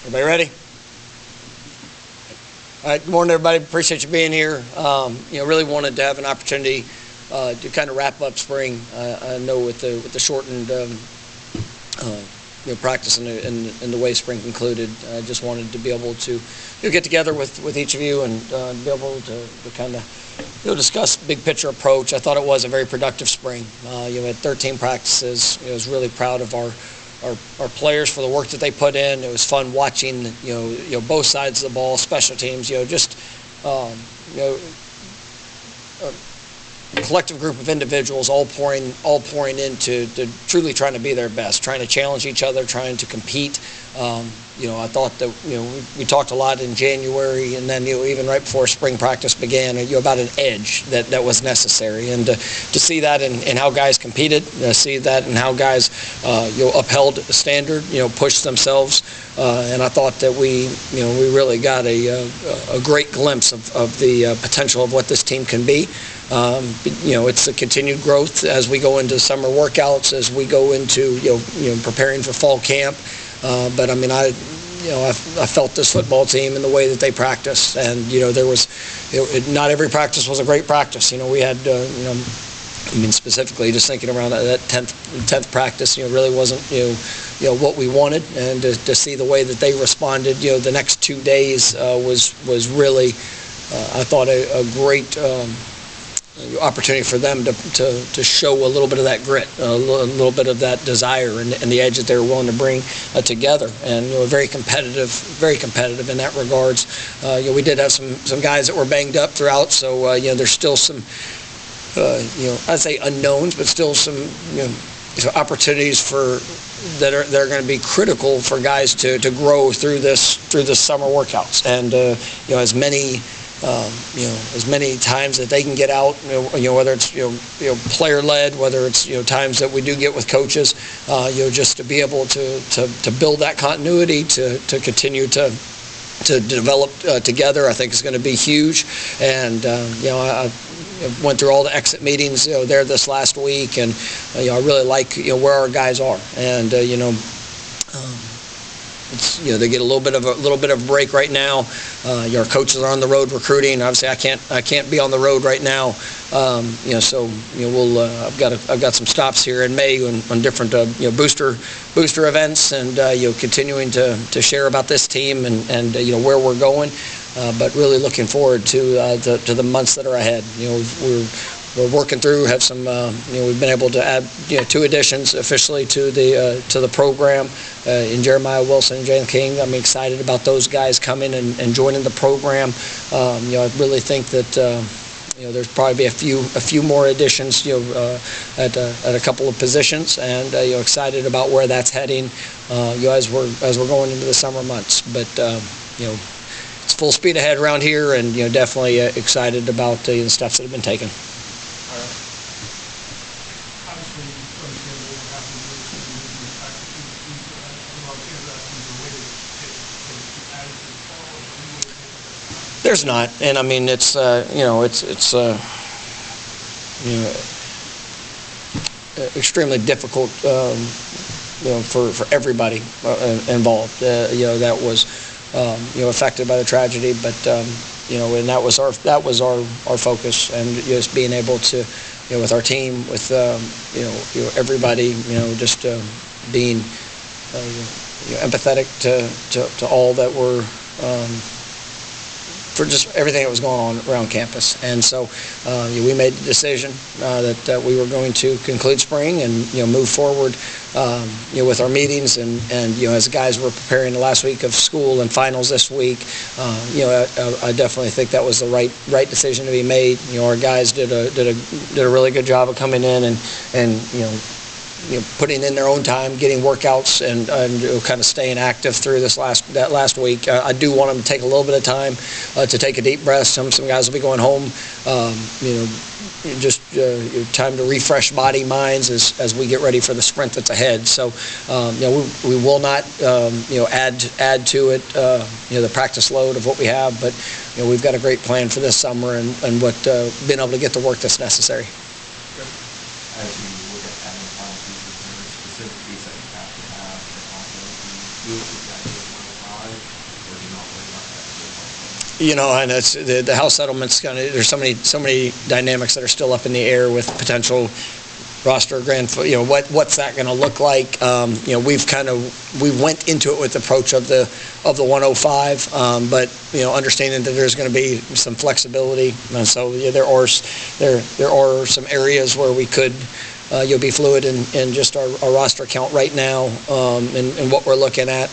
Everybody ready? All right, good morning, everybody. Appreciate you being here. Really wanted to have an opportunity to kind of wrap up spring. I know with the shortened practice and the way spring concluded, I just wanted to be able to get together with each of you and be able to kind of discuss big picture approach. I thought it was a very productive spring. Had 13 practices. I was really proud of our players for the work that they put in. It was fun watching both sides of the ball, special teams. A collective group of individuals all pouring into truly trying to be their best, trying to challenge each other, trying to compete. I thought that we talked a lot in January, and then even right before spring practice began, about an edge that was necessary, and to see that in how guys competed, see that in how guys upheld a standard, pushed themselves, and I thought that we really got a great glimpse of the potential of what this team can be. It's a continued growth as we go into summer workouts, as we go into preparing for fall camp. But I mean, I felt this football team in the way that they practice, and there was not every practice was a great practice. We had specifically just thinking around that 10th practice, really wasn't what we wanted, and to see the way that they responded, the next 2 days was really, I thought a great opportunity for them to show a little bit of that grit, a little bit of that desire, and the edge that they were willing to bring together, and very competitive in that regards. We did have some guys that were banged up throughout, so there's still some I'd say unknowns, but still some opportunities that are going to be critical for guys to grow through this summer workouts, and as many times that they can get out, whether it's player-led, whether it's times that we do get with coaches, just to be able to build that continuity, to continue to develop together, I think is going to be huge. And I went through all the exit meetings there this last week, and I really like where our guys are, and they get a little bit of a break right now. Our coaches are on the road recruiting. Obviously, I can't be on the road right now. So I've got some stops here in May on different booster events, and continuing to share about this team and where we're going. But really looking forward to the months that are ahead. We're working through, have some, we've been able to add, 2 additions officially to the program in Jeremiah Wilson and Jalen King. I'm excited about those guys coming and joining the program. I really think that, there's probably be a few more additions, at a couple of positions, and excited about where that's heading, as we're going into the summer months. But it's full speed ahead around here, and definitely excited about the steps that have been taken. There's not, and I mean it's extremely difficult for everybody involved. That was affected by the tragedy, but and that was our focus, and just being able to with our team, with everybody, just being empathetic to all that were. For just everything that was going on around campus, and so we made the decision that we were going to conclude spring and move forward with our meetings, and as the guys were preparing the last week of school and finals this week, I definitely think that was the right decision to be made. Our guys did a really good job of coming in and putting in their own time, getting workouts, and kind of staying active through that last week. I do want them to take a little bit of time to take a deep breath. Some guys will be going home, just time to refresh body, minds as we get ready for the sprint that's ahead. So, we will not, add to it, the practice load of what we have, but we've got a great plan for this summer and what being able to get the work that's necessary. Specific piece that you have to have, but also move the guys to 105 And it's the house settlement's there's so many dynamics that are still up in the air with potential roster what's that going to look like. We went into it with the approach of the 105, but understanding that there's going to be some flexibility, and so there are some areas where we could be fluid in just our roster count right now, and what we're looking at.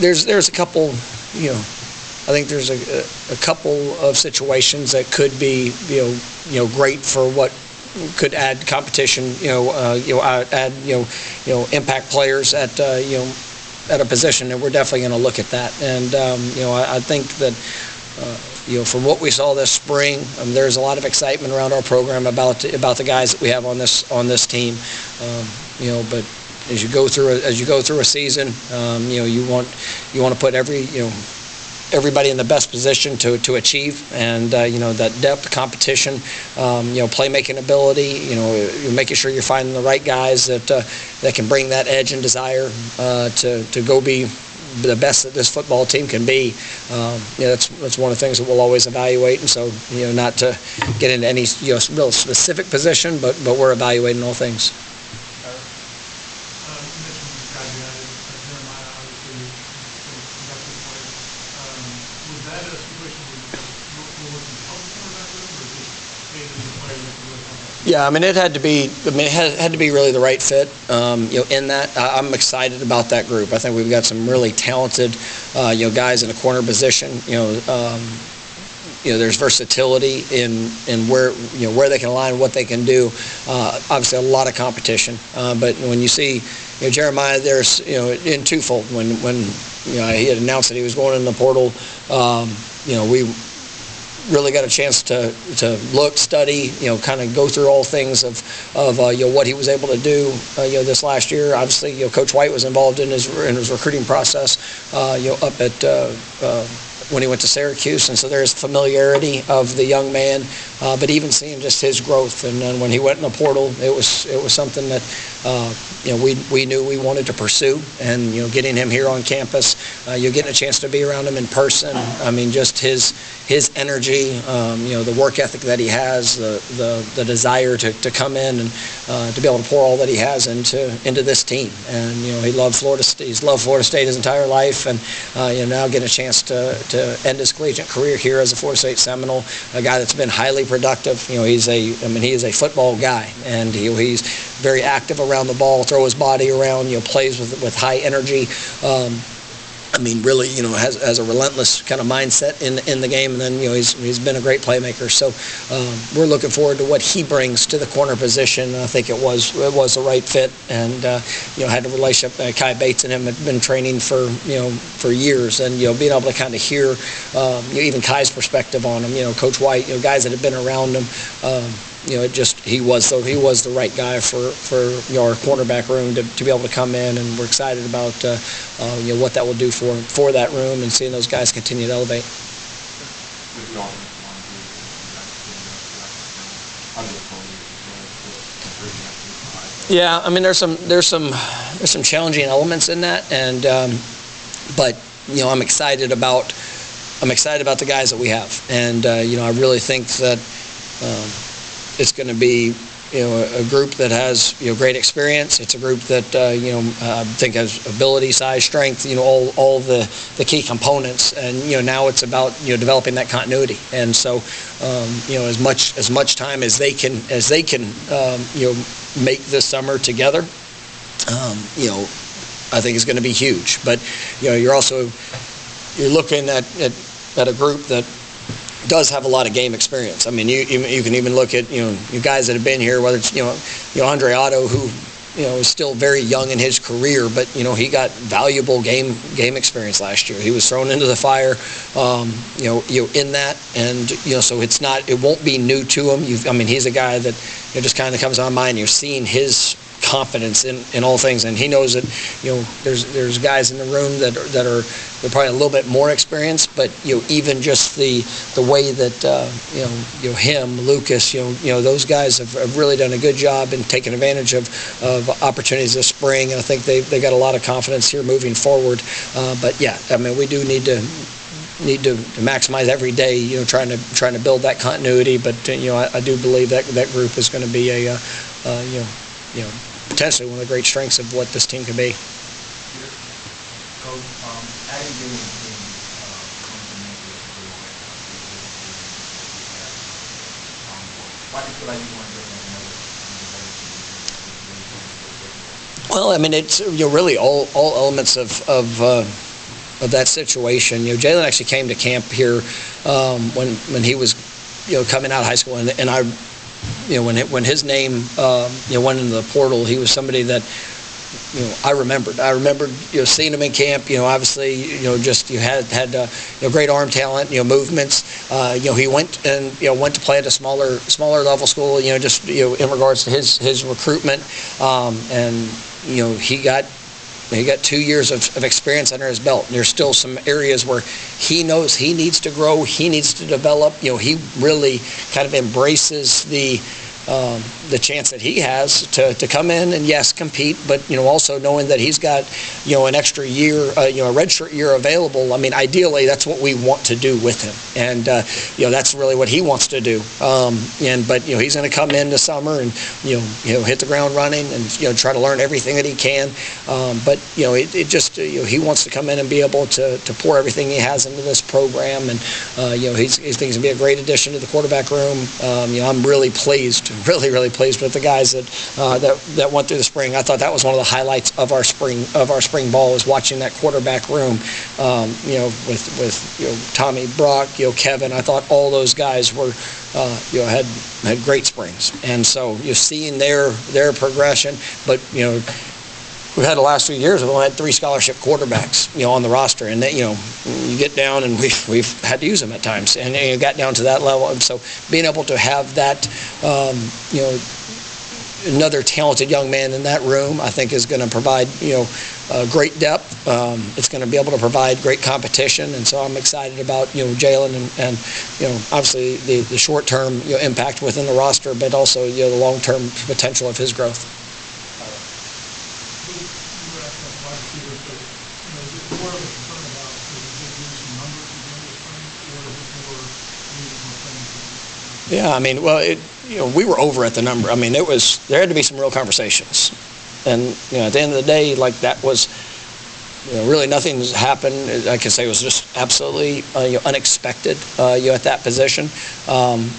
There's a couple, I think there's a couple of situations that could be great for what could add competition, add impact players at at a position, and we're definitely going to look at that. And I think that from what we saw this spring, there's a lot of excitement around our program about the guys that we have on this team. But as you go through a season, you want to put everybody in the best position to achieve, and that depth, competition, playmaking ability, making sure you're finding the right guys that can bring that edge and desire to go be the best that this football team can be. That's one of the things that we'll always evaluate, and so not to get into any real specific position, but we're evaluating all things. Yeah, it had to be really the right fit. In that, I'm excited about that group. I think we've got some really talented, guys in a corner position. There's versatility in where they can align, what they can do. Obviously, a lot of competition. But when you see Jeremiah, there's in twofold. When he had announced that he was going in the portal, we really got a chance to look, study, kind of go through all things of what he was able to do, this last year. Obviously, Coach White was involved in his recruiting process, up at when he went to Syracuse, and so there's familiarity of the young man. But even seeing just his growth, and then when he went in the portal, it was something that we knew we wanted to pursue, and getting him here on campus, getting a chance to be around him in person. Just his energy, the work ethic that he has, the desire to come in and to be able to pour all that he has into this team. And he loved Florida State. He's loved Florida State his entire life, and now getting a chance to end his collegiate career here as a Florida State Seminole, a guy that's been highly productive. He is a football guy, and he's very active around the ball, throw his body around, plays with high energy. Really, has a relentless kind of mindset in the game, and then he's been a great playmaker. So we're looking forward to what he brings to the corner position. I think it was the right fit, and had a relationship. Kai Bates and him had been training for years, and being able to kind of hear even Kai's perspective on him. Coach White, guys that have been around him. He was the right guy for our cornerback room to be able to come in, and we're excited about what that will do for that room, and seeing those guys continue to elevate. Yeah, there's some challenging elements in that, and but I'm excited about the guys that we have, and I really think that it's going to be a group that has great experience. It's a group that I think has ability, size, strength, all the key components, and now it's about developing that continuity. And so as much time as they can make this summer together, I think is going to be huge. But you're looking at a group that does have a lot of game experience. You can even look at you guys that have been here, whether it's Andre Otto, who is still very young in his career, but he got valuable game experience last year. He was thrown into the fire, in that, and so it won't be new to him. He's a guy that just kind of comes on mind. You're seeing his confidence in all things, and he knows that there's guys in the room that are they're probably a little bit more experienced, but even just the way that him, Lucas, those guys have really done a good job in taking advantage of opportunities this spring, and I think they got a lot of confidence here moving forward. But yeah, we do need to maximize every day, trying to build that continuity. But I do believe that group is going to be a potentially one of the great strengths of what this team can be. Coach, how do you get why do you feel like you want to bring another? Well, I mean, it's really all elements of that situation. Jalen actually came to camp here when he was coming out of high school, and I when his name went into the portal, he was somebody that I remembered seeing him in camp. Obviously just had great arm talent, movements. He went to play at a smaller level school, just in regards to his recruitment, and he got 2 years of experience under his belt. And there's still some areas where he knows he needs to grow, he needs to develop. He really kind of embraces the chance that he has to come in and, yes, compete, but also knowing that he's got an extra year, a redshirt year available. I mean, ideally, that's what we want to do with him, and that's really what he wants to do. But he's going to come in this summer and hit the ground running and try to learn everything that he can. But it just he wants to come in and be able to pour everything he has into this program, and he thinks he's going to be a great addition to the quarterback room. I'm really pleased with the guys that went through the spring. I thought that was one of the highlights of our spring ball, is watching that quarterback room. With Tommy, Brock, Kevin. I thought all those guys were had great springs, and so seeing their progression. But we've had the last few years, we've only had 3 scholarship quarterbacks, on the roster, and that, you get down, and we've had to use them at times, and you got down to that level. And so being able to have that, another talented young man in that room, I think is going to provide, great depth. It's going to be able to provide great competition, and so I'm excited about, Jalen and obviously the short-term impact within the roster, but also, the long-term potential of his growth. Yeah, I mean, well, we were over at the number. I mean, there had to be some real conversations, and at the end of the day, like, that was really nothing's happened. I can say it was just absolutely unexpected. At that position,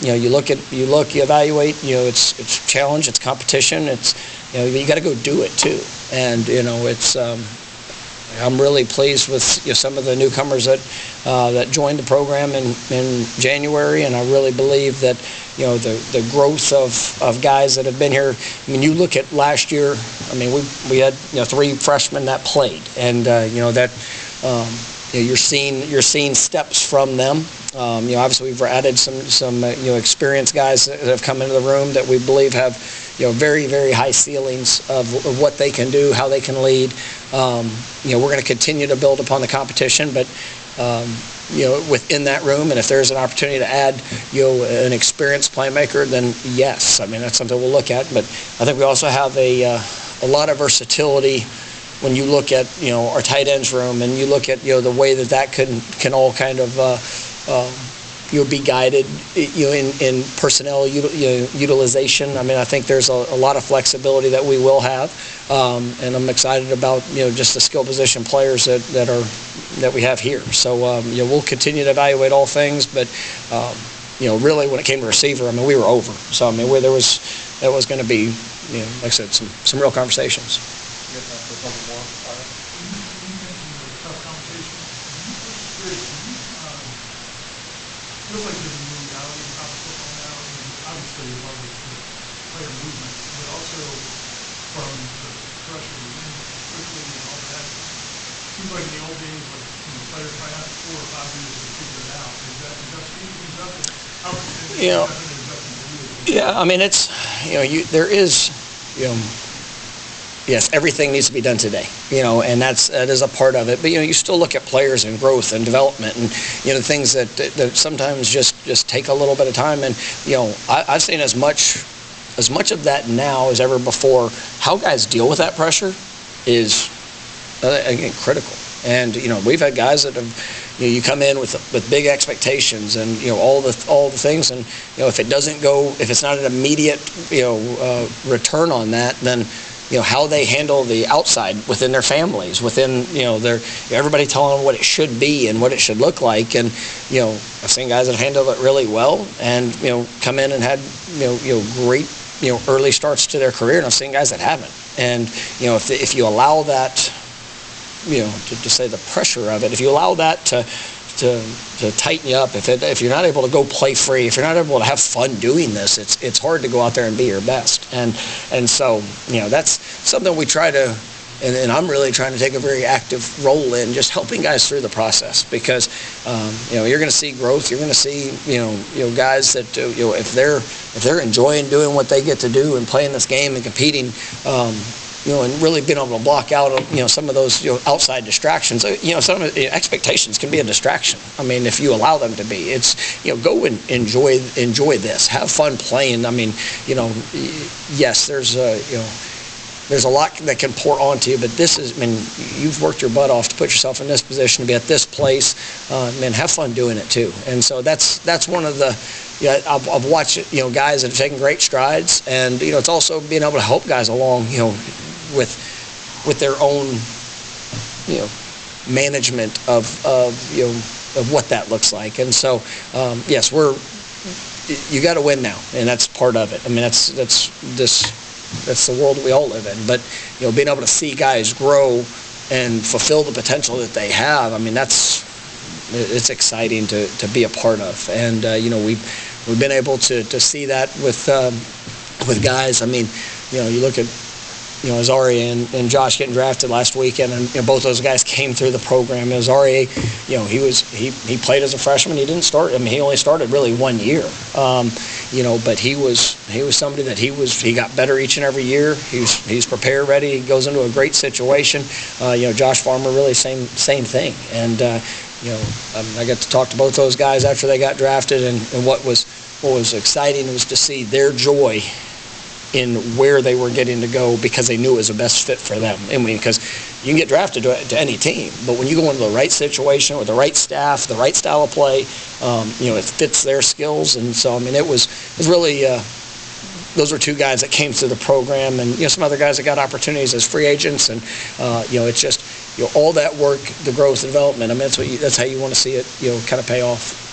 you look, you evaluate. It's challenge, it's competition. It's you got to go do it too, and it's. I'm really pleased with some of the newcomers that joined the program in January, and I really believe that the growth of guys that have been here. I mean, you look at last year. I mean, we had 3 freshmen that played, and you're seeing steps from them. Obviously we've added some experienced guys that have come into the room that we believe have very, very high ceilings of what they can do, how they can lead. We're going to continue to build upon the competition, but within that room, and if there's an opportunity to add an experienced playmaker, then yes, I mean, that's something we'll look at. But I think we also have a lot of versatility when you look at our tight ends room, and you look at the way that can all kind of be guided in personnel utilization. I mean, I think there's a lot of flexibility that we will have, and I'm excited about just the skill position players that we have here. So we'll continue to evaluate all things, but really when it came to receiver, I mean, we were over. So I mean, that was going to be like I said, some real conversations. It feels like there's a new reality in college football now, and obviously a lot of the player movement, but also from the pressure within quickly and all that. It seems like in the old days, like players might have 4 or 5 years to figure it out. Is that speeding things up? How is that for you? Yeah, I mean, it's there is yes, everything needs to be done today, and that is a part of it. But you still look at players and growth and development, and things that sometimes just take a little bit of time. And I've seen as much of that now as ever before. How guys deal with that pressure is again critical. And we've had guys that have, you come in with big expectations and all the things, and if it doesn't go, if it's not an immediate return on that, then how they handle the outside within their families, within their everybody telling them what it should be and what it should look like. And I've seen guys that handle it really well and come in and had great early starts to their career, and I've seen guys that haven't. And if you allow that, to say the pressure of it, if you allow that to tighten you up, if you're not able to go play free, if you're not able to have fun doing this, it's hard to go out there and be your best. And so that's something we try to, and I'm really trying to take a very active role in just helping guys through the process, because you're going to see growth. You're going to see guys that if they're enjoying doing what they get to do and playing this game and competing, and really being able to block out, some of those, outside distractions. Some of the expectations can be a distraction. I mean, if you allow them to be, it's, go and enjoy this. Have fun playing. I mean, yes, there's a lot that can pour onto you, but this is, I mean, you've worked your butt off to put yourself in this position, to be at this place, and have fun doing it too. And so that's one of the, I've watched, guys that have taken great strides, and, it's also being able to help guys along, with their own, management of what that looks like. And so, yes, you got to win now, and that's part of it. I mean, that's the world we all live in. But being able to see guys grow and fulfill the potential that they have, I mean, it's exciting to be a part of. And we've been able to see that with guys. I mean, you look at Azari and Josh getting drafted last weekend, and both those guys came through the program. Azari, he played as a freshman. He didn't start. I mean, he only started really 1 year. But he was somebody that he got better each and every year. He's prepared, ready. He goes into a great situation. Josh Farmer, really same thing. And I got to talk to both those guys after they got drafted, and what was exciting was to see their joy in where they were getting to go, because they knew it was the best fit for them. I mean, because you can get drafted to any team, but when you go into the right situation with the right staff, the right style of play, it fits their skills. And so, I mean, it was really, those were two guys that came through the program, and some other guys that got opportunities as free agents. And it's just all that work, the growth and development. I mean, that's how you want to see it, kind of pay off.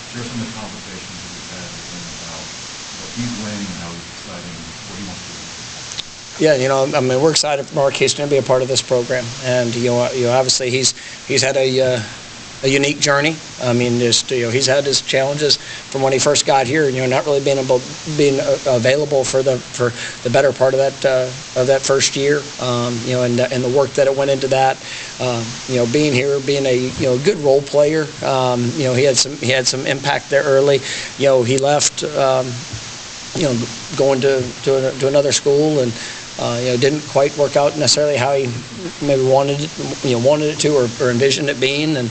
Share some of the conversations that we've had with him about what he's winning and how he's deciding what he wants to do. Yeah, I mean, we're excited for Mark Houston to be a part of this program, and obviously he's had a unique journey. I mean, just he's had his challenges from when he first got here, not really being available for the better part of that first year, and the work that it went into that. Being here, being a good role player. He had some impact there early. He left, going to another school, and didn't quite work out necessarily how he maybe wanted it to, or envisioned it being. And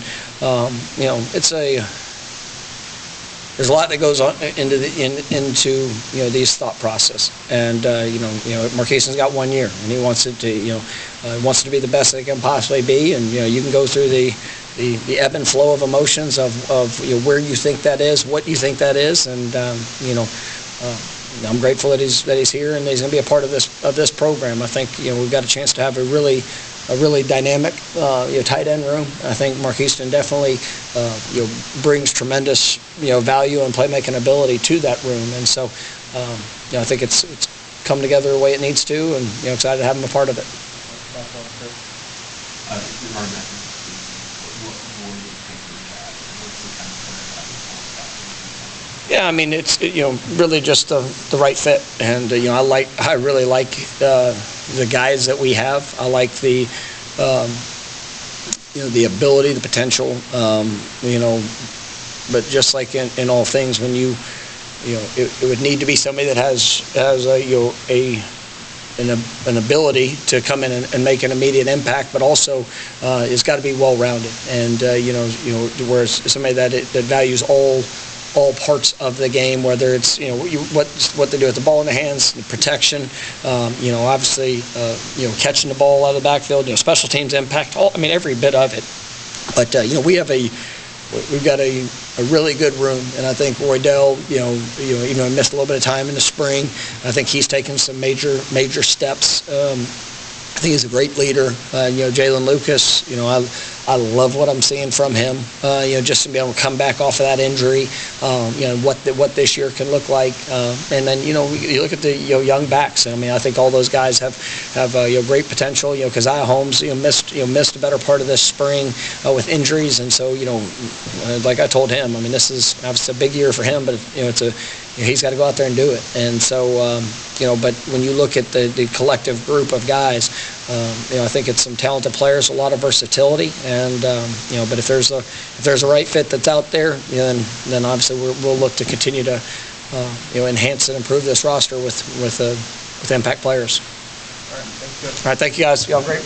there's a lot that goes on into these thought process. And Mark Houston's got 1 year, and he wants it to wants to be the best that it can possibly be. And you can go through the ebb and flow of emotions of where you think that is, what you think that is, and I'm grateful that he's here, and he's going to be a part of this program. I think we've got a chance to have a really dynamic tight end room. I think Mark Houston definitely brings tremendous value and playmaking ability to that room, and so I think it's come together the way it needs to, and excited to have him a part of it. Yeah, I mean, it's really just the right fit, and I really like the guys that we have. I like the the ability, the potential, but just like in all things, when it would need to be somebody that has an ability to come in and make an immediate impact, but also it's got to be well-rounded, and whereas somebody that values all all parts of the game, whether it's, what they do with the ball in the hands, the protection, obviously, catching the ball out of the backfield, special teams impact, every bit of it. But, we've got a really good room, and I think Roydell, even though he missed a little bit of time in the spring, I think he's taken some major steps. I think he's a great leader. Jalen Lucas, I love what I'm seeing from him. Just to be able to come back off of that injury, what this year can look like. And then, you look at the young backs. I think all those guys have great potential. Keziah Holmes, missed a better part of this spring with injuries, and so like I told him, this is obviously a big year for him, but he's got to go out there and do it. And so, but when you look at the collective group of guys, I think it's some talented players, a lot of versatility, and but if there's a right fit that's out there, then obviously we'll look to continue to enhance and improve this roster with impact players. All right, thanks, Coach. All right, thank you guys. Y'all great.